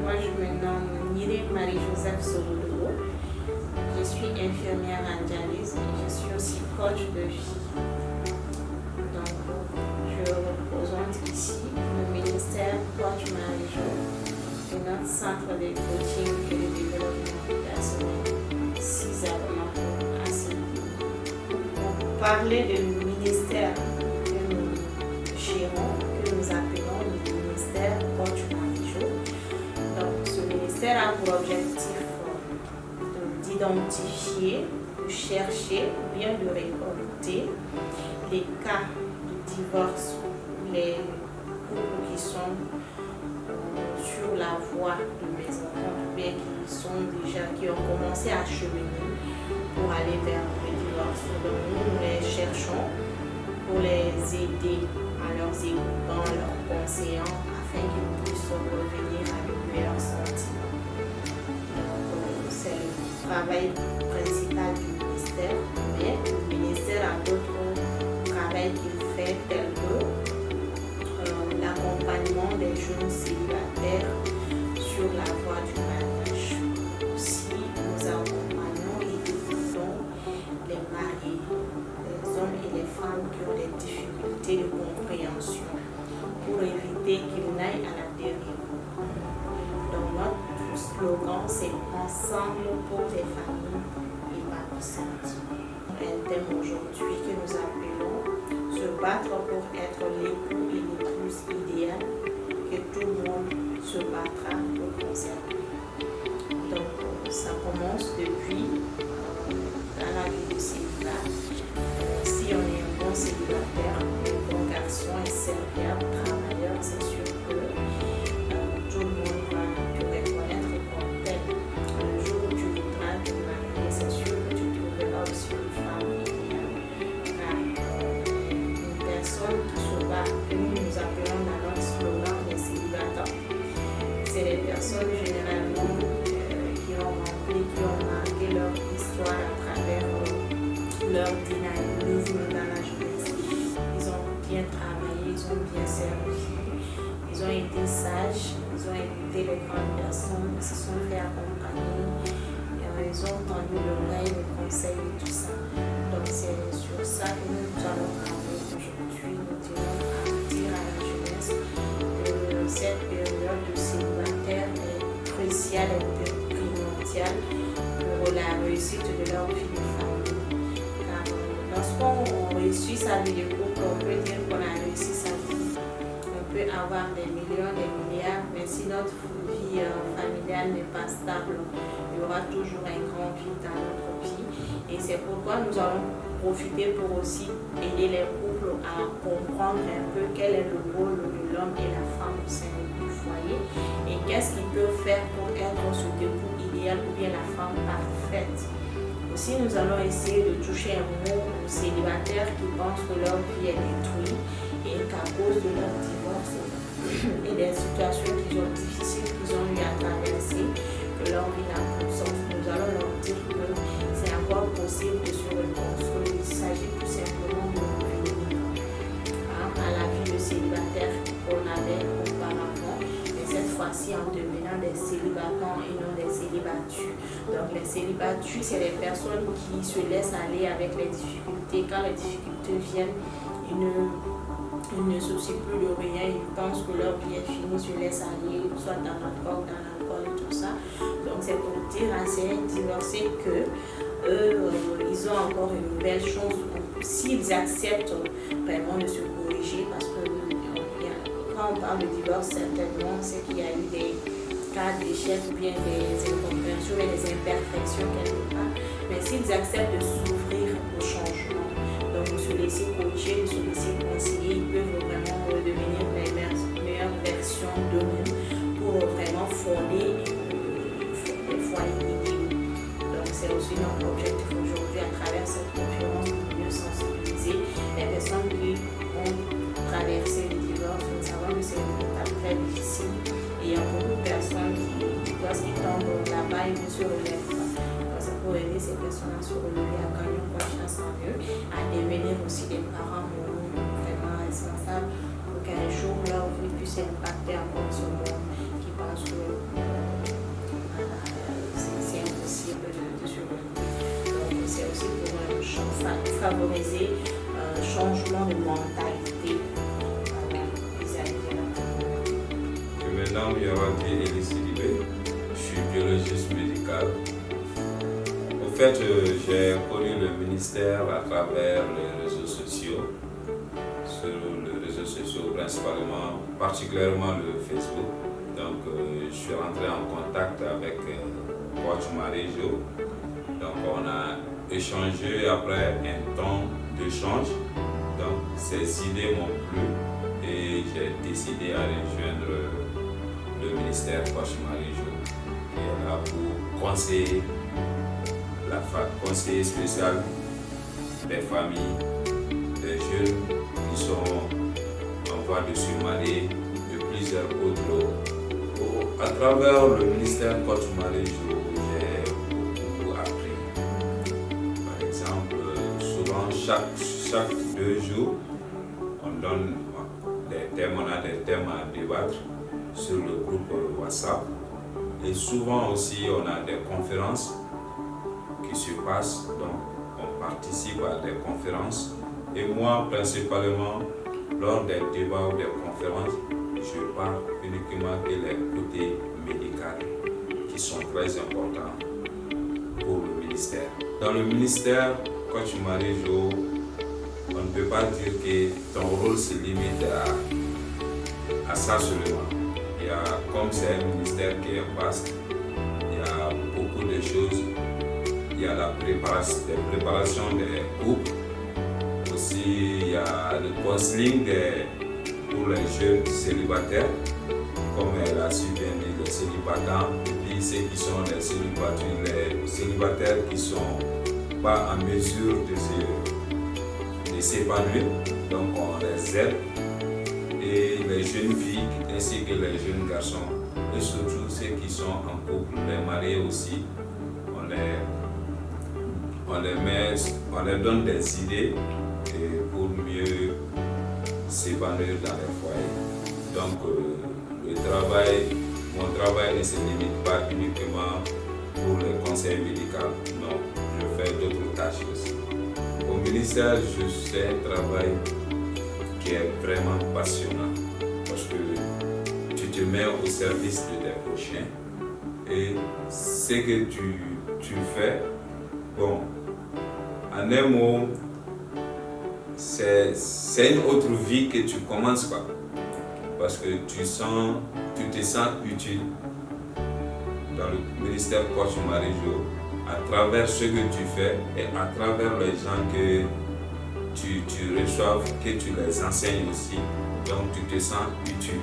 Moi, je me nomme Niré Marie-Joseph Sobodo. Je suis infirmière en dialyse et je suis aussi coach de vie. Donc, je représente ici le ministère Coach Marie-Jo et notre centre de coaching et de développement personnel 6 à Bamako. Pour parler du ministère que nous gérons, que nous appelons le ministère Coach Marie-Jo. Donc, ce ministère a pour objectif d'identifier, de chercher ou bien de récolter les cas de divorce, les couples qui sont sur la voie de mésentente ou bien qui ont commencé à cheminer pour aller vers le divorce. Donc nous les cherchons pour les aider en leur écoutant, leur conseillant afin qu'ils puissent revenir avec meilleurs sentiments. C'est le travail principal du ministère, mais le ministère a d'autres travails qu'il fait tels que l'accompagnement des jeunes célibataires sur la voie du mariage. Aussi, nous accompagnons et écoutons les mariés, les hommes et les femmes qui ont des difficultés de compréhension pour éviter qu'ils n'aillent à la dérive. Donc notre slogan, c'est Ensemble pour des familles épanouissantes. Un thème aujourd'hui que nous appelons Se battre pour être l'époux et l'épouse idéale que tout le monde se battra pour conserver. Donc ça commence depuis dans la vie de célibat. Si on est un bon célibataire, un bon garçon, un serviable, travailleur, c'est sûr que tout le monde va te reconnaître comme tel. Le jour où tu voudras te marier, c'est sûr que tu trouveras aussi une femme idéale. Car une personne qui se bat, que nous appelons dans notre slogan les célibataires, c'est les personnes généralement qui ont rempli, qui ont marqué leur histoire à travers leur dynamisme dans la jeunesse. Ils ont bien travaillé, ils ont bien servi, ils ont été sages, ils ont été les grandes personnes, ils se sont fait accompagner, ils ont entendu l'oreille, le conseil et tout ça. Donc c'est sur ça que nous allons parler aujourd'hui. Nous dirons dire à la jeunesse que cette période de célibataire est cruciale et primordiale pour la réussite de leur vie de famille. Car lorsqu'on réussit sa vie de couple, on peut dire qu'on a réussi sa vie. On peut avoir des millions, des milliards, mais si notre vie familiale n'est pas stable, il y aura toujours un grand vide dans notre vie. Et c'est pourquoi nous allons profiter pour aussi aider les couples à comprendre un peu quel est le rôle de l'homme et la femme au sein du foyer et qu'est-ce qu'ils peuvent faire pour être ce époux idéal ou bien la femme parfaite. Aussi, nous allons essayer de toucher un mot aux célibataires qui pensent que leur vie est détruite et qu'à cause de leur divorce et des situations difficiles qu'ils ont eu à traverser, que leur vie n'a plus de sens. Nous allons leur dire que c'est encore possible de se reconstruire. Il s'agit tout simplement de revenir à la vie de célibataire qu'on avait auparavant, mais cette fois-ci en devenant des célibatants et non des célibatus. Donc les célibatus, c'est les personnes qui se laissent aller avec les difficultés. Quand les difficultés viennent, ils ne soucient plus de rien, ils pensent que leur vie est finie, se laissent aller, soit dans la drogue, dans l'alcool et tout ça. Donc c'est pour dire à ces divorcés que ils ont encore une belle chance s'ils acceptent vraiment de se corriger, parce que quand on parle de divorce, certainement c'est qu'il y a eu des cas d'échec ou bien des incompréhensions et des imperfections quelque part, mais s'ils acceptent de s'ouvrir au changement, donc de se laisser coacher, de se laisser conseiller, ils peuvent vraiment devenir les meilleures versions d'eux-mêmes pour vraiment fonder des foyers idéaux. Donc c'est aussi notre objectif aujourd'hui à travers cette conférence de mieux sensibiliser les personnes qui ont traversé le divorce. Nous savons que c'est une étape très difficile et il y a beaucoup de personnes qui, lorsqu'ils tombent là-bas, ils ne se relèvent pas. C'est pour aider ces personnes à se relever, à gagner confiance en eux, à devenir aussi des parents vraiment responsables pour qu'un jour leur vie puisse impacter encore ce monde qui pense que Bonaventure Elie Sidibé, je suis biologiste médical. Au fait, j'ai connu le ministère à travers les réseaux sociaux, sur les réseaux sociaux principalement, particulièrement le Facebook. Donc, je suis rentré en contact avec Coach Marie-Jo. Donc, on a échangé après un temps d'échange. Donc, ces idées m'ont plu et j'ai décidé à rejoindre le ministère Coach Marie-Jo. Et là pour conseiller conseiller spécial des familles, des jeunes qui sont en voie de se marier, de plusieurs autres. À travers le ministère Coach Marie-Jo, j'ai beaucoup appris. Par exemple, souvent chaque 2 jours, on donne des thèmes, on a des thèmes à débattre sur le groupe WhatsApp. Et souvent aussi, on a des conférences qui se passent, donc on participe à des conférences. Et moi, principalement, lors des débats ou des conférences, je parle uniquement que les côtés médicaux qui sont très importants pour le ministère. Dans le ministère, Coach Marie-Jo, on ne peut pas dire que ton rôle se limite à ça seulement. Comme c'est un ministère qui est vaste, il y a beaucoup de choses. Il y a la préparation des couples. Aussi, il y a le counseling pour les jeunes célibataires, comme elle a su bien dit, les célibataires, et puis ceux qui sont les célibataires qui ne sont pas en mesure de s'épanouir. Donc, on les aide. Et les jeunes filles ainsi que les jeunes garçons, et surtout ceux qui sont en couple, les mariés aussi, on les donne des idées pour mieux s'épanouir dans les foyers. Donc mon travail ne se limite pas uniquement pour le conseil médical, non, je fais d'autres tâches aussi. Au ministère, je fais un travail qui est vraiment passionnant parce que tu te mets au service de tes prochains et ce que tu fais, bon, en un mot, c'est une autre vie que tu commences pas parce que tu te sens utile dans le ministère Coach Marie-Jo à travers ce que tu fais et à travers les gens que tu reçois, que tu les enseignes aussi, donc tu te sens utile.